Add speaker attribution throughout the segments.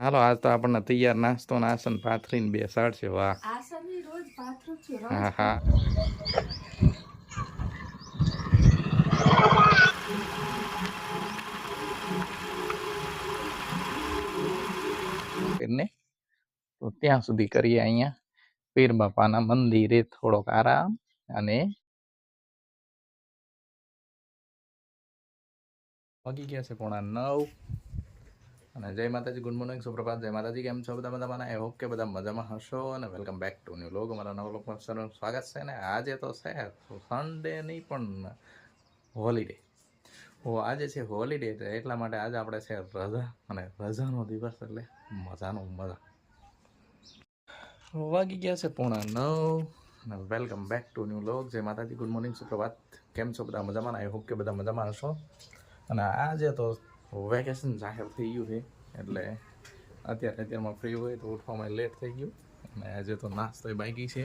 Speaker 1: હાલો આજ તો આપણને તૈયાર નાસ્તો ને આસન પાથરીને બેસાડશે. વાહ,
Speaker 2: આસનની રોજ પાથરું છું રોજ.
Speaker 1: હા હા. ને તો ત્યાં સુધી કરીએ અહીંયા પીર બાપાના મંદિરે થોડોક આરામ. અને વાગી ગયા છે 9:30. અને જય માતાજી, ગુડ મોર્નિંગ, સુપ્રભાત, જય માતાજી. કેમ છો બધા મજામાં? આઈ હોપ કે બધા મજામાં હશો. અને welcome back to new log. અમારા નવા લોગમાં સૌનું સ્વાગત છે. ને આજે તો છે સન્ડે નહીં પણ હોલિડે. આજે છે હોલિડે, એટલા માટે આજે આપણે છે રજા. અને રજાનો દિવસ એટલે મજાનો મજા. વાગી ગયા છે 9:30. અને welcome back to new log. જય માતાજી, ગુડ મોર્નિંગ, સુપ્રભાત. કેમ છો બધા મજામાં? આઈ હોપ કે બધા મજામાં હશો. અને આજે તો વેકેશન જાહેર થઈ ગયું છે એટલે અત્યારમાં ફ્રી હોય તો ઉઠવામાં લેટ થઈ ગયું. અને આજે તો નાસ્તો બાકી છે.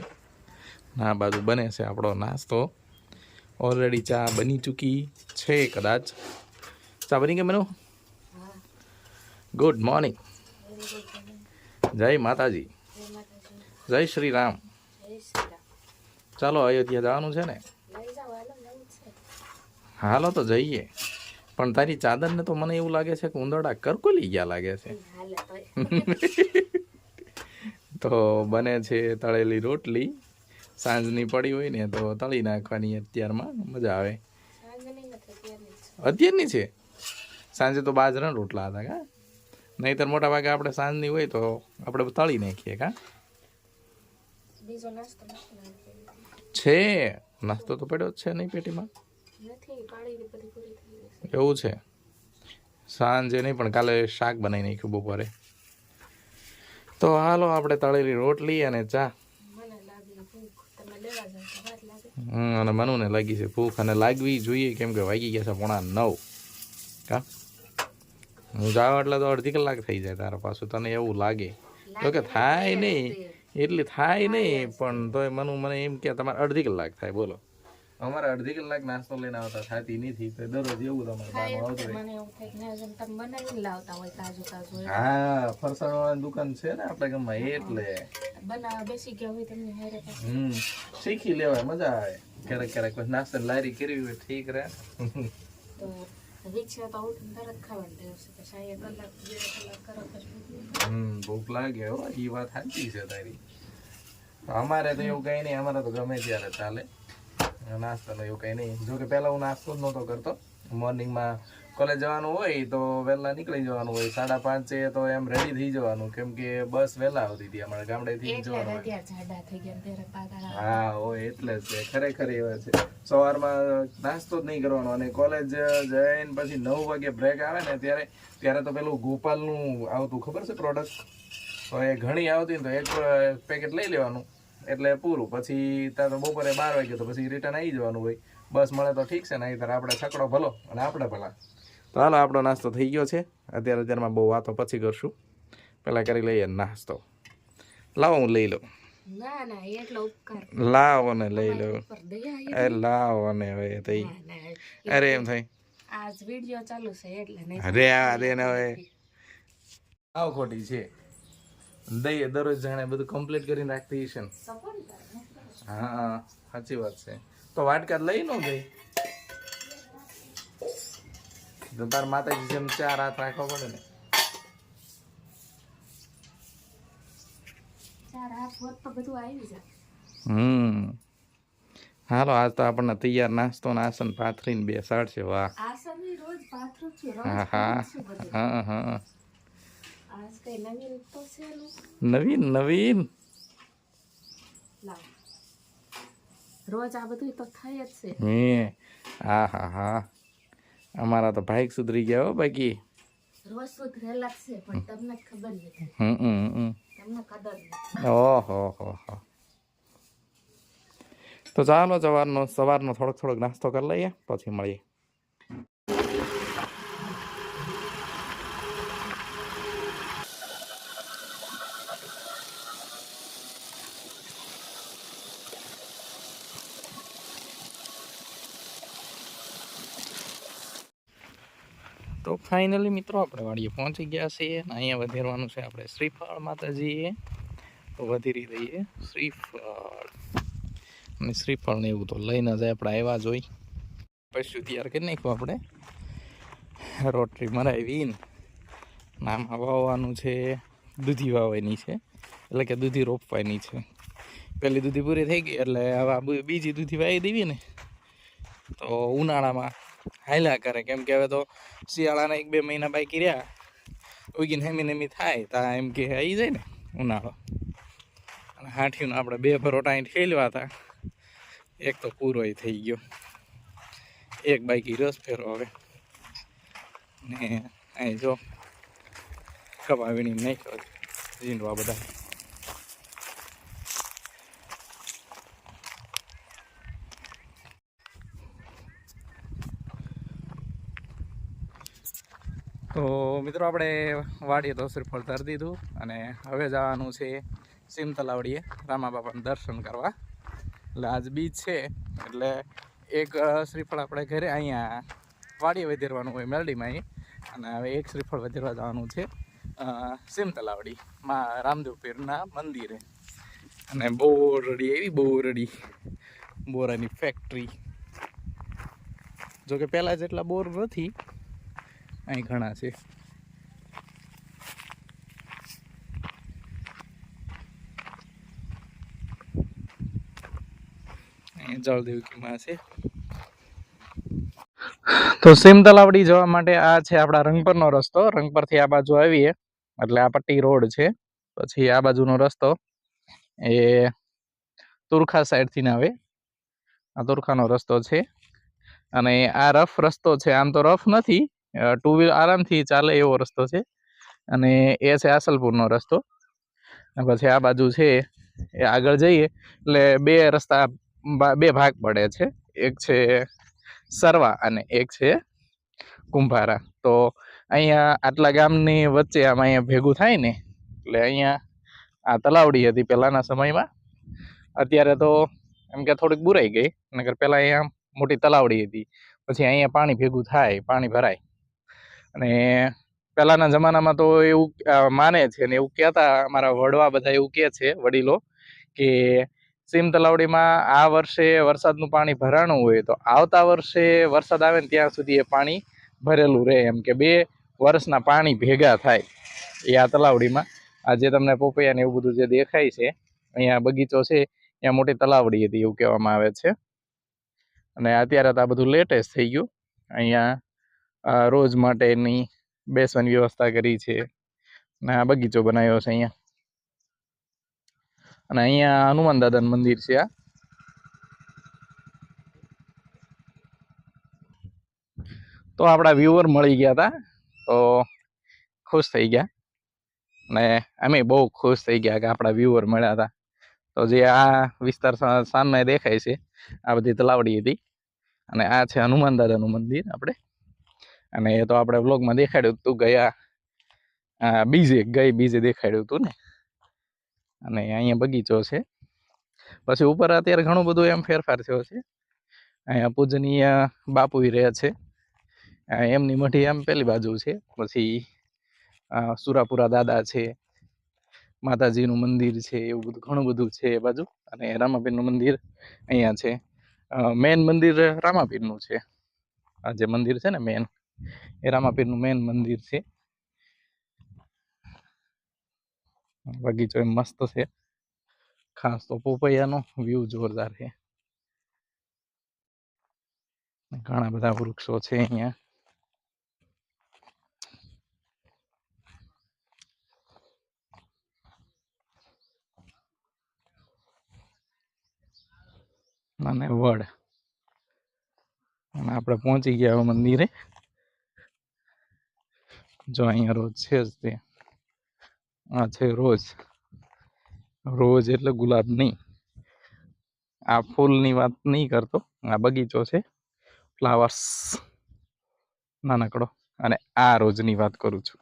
Speaker 1: આ બાજુ બને છે આપણો નાસ્તો. ઓલરેડી ચા બની ચૂકી છે. કદાચ ચા બની કે બનો? ગુડ મોર્નિંગ, જય માતાજી, જય શ્રી રામ. ચાલો અયોધ્યા જવાનું છે ને? હાલો તો જઈએ. પણ તારી ચાદરને તો મને એવું લાગે છે કે ઉંદરડા કરકોલી ગયા લાગે છે. તો બને છે તળેલી રોટલી. સાંજની પડી હોય ને તો તળી નાખવાની. અત્યારમાં મજા આવે. અત્યારની છે? સાંજે તો બાજરાના રોટલા હતા કા? નહીંતર મોટા ભાગે આપણે સાંજની હોય તો આપણે તળી નાખીએ કા? છે નાસ્તો તો પડ્યો જ છે નહીં પેટીમાં? એવું છે? સાંજે નહીં પણ કાલે શાક બનાવી નાખ્યું બપોરે. તો હાલો આપણે તળેલી રોટલી અને ચા. અને મનુને લાગી છે ભૂખ, અને લાગવી જોઈએ કેમ કે વાગી ગયા છે 9:30. કા હું જાઉં એટલે તો અડધી કલાક થઈ જાય તારા પાછું. તને એવું લાગે તો કે થાય નહીં, એટલી થાય નહીં, પણ તોય મને એમ કે તમારે અડધી કલાક થાય. બોલો, અમારે અડધી કલાક નાસ્તો લઈને આવતા થતી નથી. તો દરરોજ એવું તમારે હા, ફરસાણ વાળાની દુકાન છે ને આપણે ગામમાં, એટલે શીખી લેવાય, મજા આવે. ક્યારેક ક્યારેક નાસ્તા લારી કરવી હોય ઠીક રહે. ભૂખ લાગે હો, એ વાત સાચી છે તારી. અમારે તો એવું કઈ નહીં, અમારે તો ગમે ત્યારે ચાલે નાસ્તાનું એવું કઈ નહીં. જોકે પહેલા હું નાસ્તો જ નહોતો કરતો. મોર્નિંગમાં કોલેજ જવાનું હોય તો વહેલા નીકળી જવાનું હોય. 5:30 તો એમ રેડી થઈ જવાનું, કેમ કે બસ વહેલા આવતી હતી અમારે ગામડેથી જવાનું હોય. હા હોય એટલે જ છે, ખરેખર એવા છે. સવારમાં નાસ્તો જ નહીં કરવાનો, અને કોલેજ જઈને પછી 9 વાગે બ્રેક આવે ને ત્યારે તો પેલું ગોપાલનું આવતું ખબર છે પ્રોડક્ટ. તો એ ઘણી આવતી ને તો એક પેકેટ લઈ લેવાનું એટલે પૂરું. પછી ત્યાં તો બપોરે 12 વાગે તો પછી રિટર્ન આવી જવાનું હોય. બસ મળે તો ઠીક છે, નહીં ત્યારે આપણે છકડો ભલો અને આપણે ભલા. તો હાલો આપણો નાસ્તો થઈ ગયો છે. અત્યારમાં બહુ વાતો પછી કરશું, પહેલાં કરી લઈએ નાસ્તો. લાવો હું લઈ લઉં. લાવો ને લઈ લો. લાવો ને હવે થઈ. અરે એમ થાય
Speaker 2: આજ વિડિયો ચાલુ છે એટલે નહીં.
Speaker 1: અરે અરે ને હવે આવ ખોટી છે. દઈએ દરરોજ જાણે બધું કમ્પ્લીટ કરીને રાખતી છે ને. હા સાચી વાત છે. તો વાટકા લઈ ન ગઈ તો તાર માતાજી જેમ 4 હાથ રાખવા પડે ને.
Speaker 2: 4 હાથ હોત તો બધું આવી જાય.
Speaker 1: હાલો આજ તો આપણને તૈયાર નાસ્તો ને આસન પાથરીને બેસાડશે. વાહ,
Speaker 2: આસનની રોજ પાથરું છું રોજ.
Speaker 1: હા હા હા હા.
Speaker 2: આજ કઈ નવીન તો છે
Speaker 1: નવીન
Speaker 2: લાવ. રોજ આ બધું તો થાય જ છે.
Speaker 1: હા હા હા. અમારા તો ભાઈક સુધરી ગયા હો બાકી.
Speaker 2: રોજ સુધરેલા છે પણ તમને ખબર નથી. તમને કદર નથી.
Speaker 1: ઓહો હો. તો ચાલો સવારનો થોડોક નાસ્તો કરી લઈએ પછી મળીએ. તો ફાઇનલી મિત્રો આપણે વાડીએ પહોંચી ગયા છીએ અને અહીંયા વધેરવાનું છે આપણે શ્રીફળ માતાજીએ. તો વધેરી દઈએ શ્રીફળ, અને શ્રીફળ ને એવું તો લઈને જ આપણે આવ્યા જોઈ. પછી તૈયાર કરી નાખ્યું આપણે રોટરી મરાવીને. આમાં વાવવાનું છે, દૂધી વાવવાની છે, એટલે કે દૂધી રોપવાની છે. પેલી દૂધી પૂરી થઈ ગઈ એટલે હવે બીજી દૂધી વાવી દેવી ને તો ઉનાળામાં હાલ્યા કરે. કેમ કે હવે તો શિયાળાના 1-2 મહિના બાકી રહ્યા, ઉગીને હેમી થાય તા એમ કે આવી જાય ને ઉનાળો. અને હાઠીને આપણે 2 ભરોટા અહીં ખેલવા હતા, એક તો પૂરો થઈ ગયો, એક બાકી રસ ફેરો હવે. ને અહીં જો કપાવીને નાખ્યો ઝીંડવા બધા. તો મિત્રો આપણે વાડીએ તો શ્રીફળ ધરી દીધું અને હવે જવાનું છે સીમ તલાવડીએ રામા બાપાનું દર્શન કરવા. એટલે આજ બીજ છે એટલે એક શ્રીફળ આપણે ઘરે અહીંયા વાડીએ વધેરવાનું હોય મેલડીમાં અહીં, અને હવે એક શ્રીફળ વધેરવા જવાનું છે સીમ તલાવડી માં રામદેવ પીરના મંદિરે. અને બોરડી એવી બોરડી, બોરાની ફેક્ટરી. જોકે પહેલાં જેટલા બોર નથી, અહીં ઘણા છે. જળદેવકીમાં છે. તો સીમ તલાવડી જવા માટે આ છે આપણા રંગપરનો રસ્તો. રંગપરથી આ બાજુ આવીએ એટલે આ પટ્ટી રોડ છે. પછી આ બાજુનો રસ્તો એ તુરખા સાઈડથી ના આવે, આ તુરખાનો રસ્તો છે. અને આ રફ રસ્તો છે, આમ તો રફ નથી, 2 વ્હીલર આરામથી ચાલે એવો રસ્તો છે. અને એ છે આસલપુરનો રસ્તો. પછી આ બાજુ છે એ આગળ જઈએ એટલે 2 રસ્તા, 2 ભાગ પડે છે. એક છે સરવા અને એક છે કુંભારા. તો અહીંયા આટલા ગામની વચ્ચે આમ અહીંયા ભેગું થાય ને એટલે અહીંયા આ તલાવડી હતી પહેલાના સમયમાં. અત્યારે તો એમ કે થોડીક બુરાઈ ગઈ, નકર પહેલાં અહીંયા મોટી તલાવડી હતી. પછી અહીંયા પાણી ભેગું થાય, પાણી ભરાય. અને પહેલાના જમાનામાં તો એવું માને છે ને એવું કહેતા અમારા વડવા બધા એવું કહે છે, વડીલો, કે સીમ તલાવડીમાં આ વર્ષે વરસાદનું પાણી ભરાણું હોય તો આવતા વર્ષે વરસાદ આવે ને ત્યાં સુધી એ પાણી ભરેલું રહે. એમ કે 2 વર્ષના પાણી ભેગા થાય એ આ તલાવડીમાં. આ જે તમને પોપૈયા ને એવું બધું જે દેખાય છે, અહીંયા બગીચો છે, ત્યાં મોટી તલાવડી હતી એવું કહેવામાં આવે છે. અને અત્યારે તો આ બધું લેટેસ્ટ થઈ ગયું. અહીંયા રોજ માટેની બેસવાની વ્યવસ્થા કરી છે ને આ બગીચો બનાવ્યો છે અહીંયા. અને અહીંયા હનુમાન દાદાનું મંદિર છે. આ તો આપણા વ્યુઅર મળી ગયા હતા તો ખુશ થઈ ગયા, ને અમે બહુ ખુશ થઈ ગયા કે આપણા વ્યુઅર મળ્યા હતા. તો જે આ વિસ્તાર સામે દેખાય છે આ બધી તલાવડી હતી. અને આ છે હનુમાન દાદાનું મંદિર આપણે. અને એ તો આપણે વ્લોગમાં દેખાડ્યું હતું ગયા બીજે દેખાડ્યું હતું ને. અને અહીંયા બગીચો છે. પછી ઉપર અત્યારે ઘણું બધું એમ ફેરફાર થયો છે. અહીંયા પૂજનીય બાપુ રહે છે, એમની મઢી આમ પેલી બાજુ છે. પછી સુરાપુરા દાદા છે, માતાજીનું મંદિર છે, એવું બધું ઘણું બધું છે એ બાજુ. અને રામાપીરનું મંદિર અહીંયા છે. મેન મંદિર રામાપીરનું છે. આ જે મંદિર છે ને મેન, એ રામાપીરનું મેન મંદિર છે. બગીચો એમ મસ્ત છે. ખાસ તો પોપૈયાનો વ્યૂ જોરદાર છે. ઘણા બધા વૃક્ષો છે અહીંયા. અને વડ. અને આપણે પહોંચી ગયા મંદિરે. જો અહીંયા રોજ છે જ તે. આ છે રોજ. રોજ એટલે ગુલાબ નહીં, આ ફૂલની વાત નહીં કરતો, આ બગીચો છે, ફ્લાવર્સ નાનકડો. અને આ રોજની વાત કરું છું.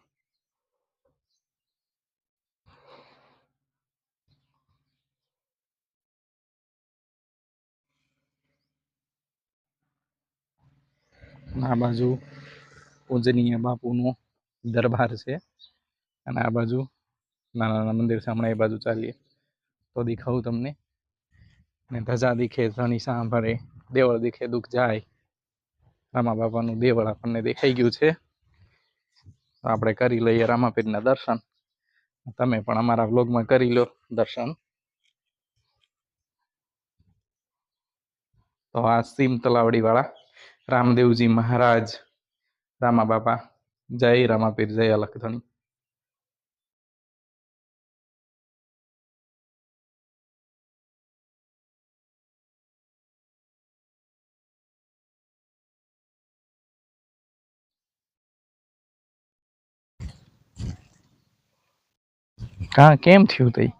Speaker 1: આ બાજુ પૂજનીય બાપુનો દરબાર છે અને આ બાજુ નાના નાના મંદિર સામે એ બાજુ ચાલીએ તો દેખાવું તમને. ને ધજા દીખે ધણી સાંભળે, દેવળ દીખે દુઃખ જાય. રામા બાપાનું દેવળ આપણને દેખાઈ ગયું છે. તો આપણે કરી લઈએ રામાપીરના દર્શન. તમે પણ અમારા વ્લોગમાં કરી લો દર્શન. તો આ સીમ તલાવડી વાળા રામદેવજી મહારાજ, રામા બાપા, જય રામાપીર, જય અલખધણી. કા કેમ થયું તઈ?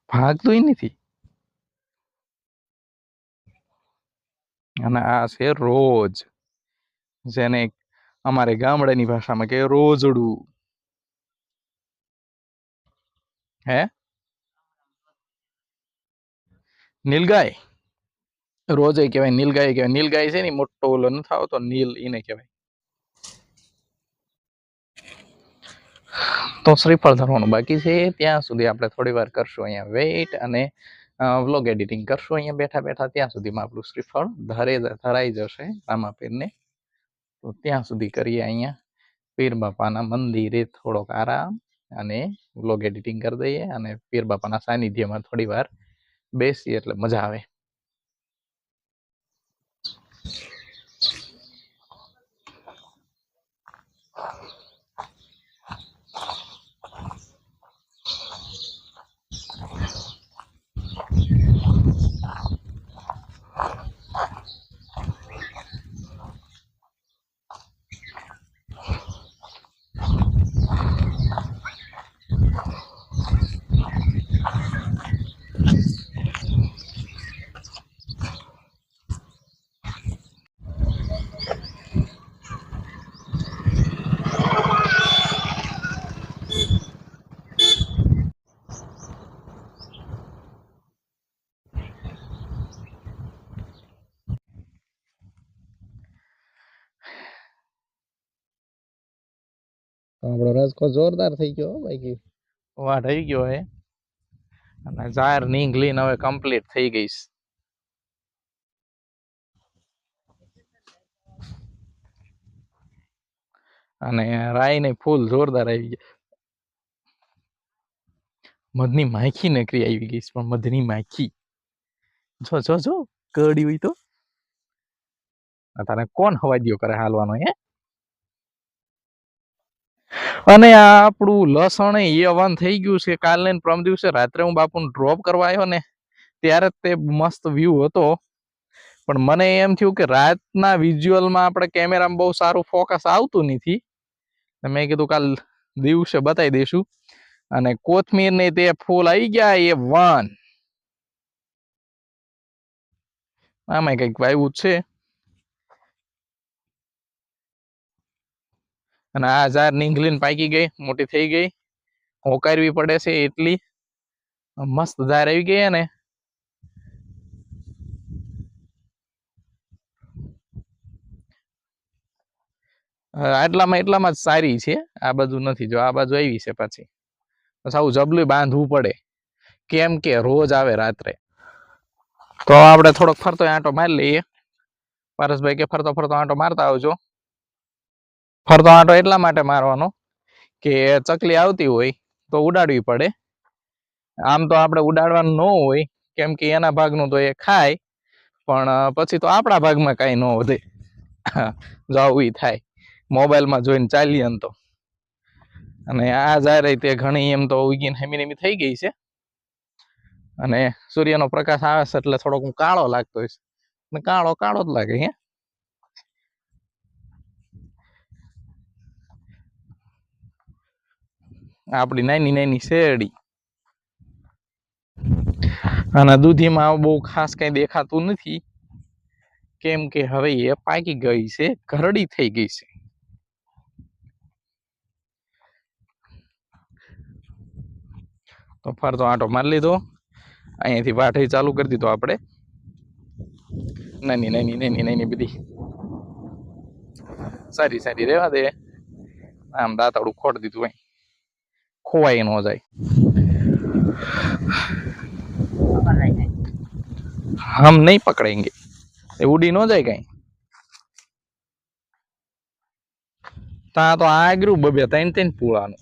Speaker 1: ભાગતું નથી. અને આ છે રોજ, જેને અમારે ગામડાની ભાષામાં કે રોજડું. હે નીલગાય રોજે કહેવાય, નીલગાય કહેવાય. નીલગાય છે ને મોટો ઓલો નથી આવતો નીલ, એને કહેવાય. તો શ્રીફળ ધરવાનું બાકી છે, ત્યાં સુધી આપણે થોડી વાર કરશું અહીંયા વેઇટ અને વ્લોગ એડિટિંગ કરશું અહીંયા બેઠા બેઠા. ત્યાં સુધીમાં આપણું શ્રીફળ ધરાઈ જશે રામાપીરને. તો ત્યાં સુધી કરીએ અહીંયા પીર બાપાના મંદિરે થોડોક આરામ અને વ્લોગ એડિટિંગ કરી દઈએ અને પીર બાપાના સાનિધ્યમાં થોડી વાર બેસીએ એટલે મજા આવે. આપણો રસકો જોરદાર થઈ ગયો ભાઈ, વાટ આવી ગયો હે. અને જાર નીંગલીન હવે કમ્પ્લીટ થઈ ગઈ. અને રાઈ ને ફૂલ જોરદાર આવી ગયા. મધની માખી નકરી આવી ગઈ, પણ મધની માખી જો જો જો કડી હોય તો તારે કોણ હવાજીઓ કરે હાલવાનો હે. અને આ આપણું લસણ એ થઈ ગયું છે. કાલે ને પ્રમ દિવસે રાત્રે હું બાપુને ડ્રોપ કરવા આવ્યો ને ત્યારે તે મસ્ત વ્યૂ હતો, પણ મને એમ થયું કે રાતના વિઝ્યુઅલમાં આપણે કેમેરામાં બહુ સારું ફોકસ આવતું નથી. મેં કીધું કાલ દિવસે બતાવી દઈશું. અને કોથમીર ને તે ફૂલ આવી ગયા એ આમાં કઈક વાવ્યું છે. અને આ જાર નીંગલીને પાકી ગઈ, મોટી થઈ ગઈ, હોકારવી પડે છે એટલી મસ્ત જાર આવી ગઈ ને. એટલામાં જ સારી છે, આ બાજુ નથી. જો આ બાજુ આવી છે પાછી આવું જબલું બાંધવું પડે, કેમ કે રોજ આવે રાત્રે. તો આપણે થોડોક ફરતો આંટો મારી લઈએ. પારસભાઈ કે ફરતો ફરતો આંટો મારતા આવજો. ફરતો આંટો એટલા માટે મારવાનો કે ચકલી આવતી હોય તો ઉડાડવી પડે. આમ તો આપણે ઉડાડવાનું ન હોય, કેમ કે એના ભાગનું તો એ ખાય, પણ પછી તો આપણા ભાગમાં કઈ ન વધે. જવું થાય મોબાઈલમાં જોઈને ચાલીએ તો. અને આ જાય તે ઘણી એમ તો ઉગીને હેમી થઈ ગઈ છે. અને સૂર્યનો પ્રકાશ આવે છે એટલે થોડોક હું કાળો લાગતો હોય છે. કાળો કાળો જ લાગે હે. આપણી નાની નાની શેરડી. અને દૂધીમાં બહુ ખાસ કઈ દેખાતું નથી, કેમ કે હવે એ પાકી ગઈ છે, ઘરડી થઈ ગઈ છે. તો ફરતો આંટો મારી લીધો, અહીંયાથી વાઢી ચાલુ કરી દીધો આપણે. નાની બધી સારી રેવા દે. આમ દાંતડું ખોટ દીધું ભાઈ, ખોવાય ન જાય. હમ નહીં પકડેંગે, એ ઉડી ન જાય કઈ. તા તો આગરું બબે 3 પૂળાનું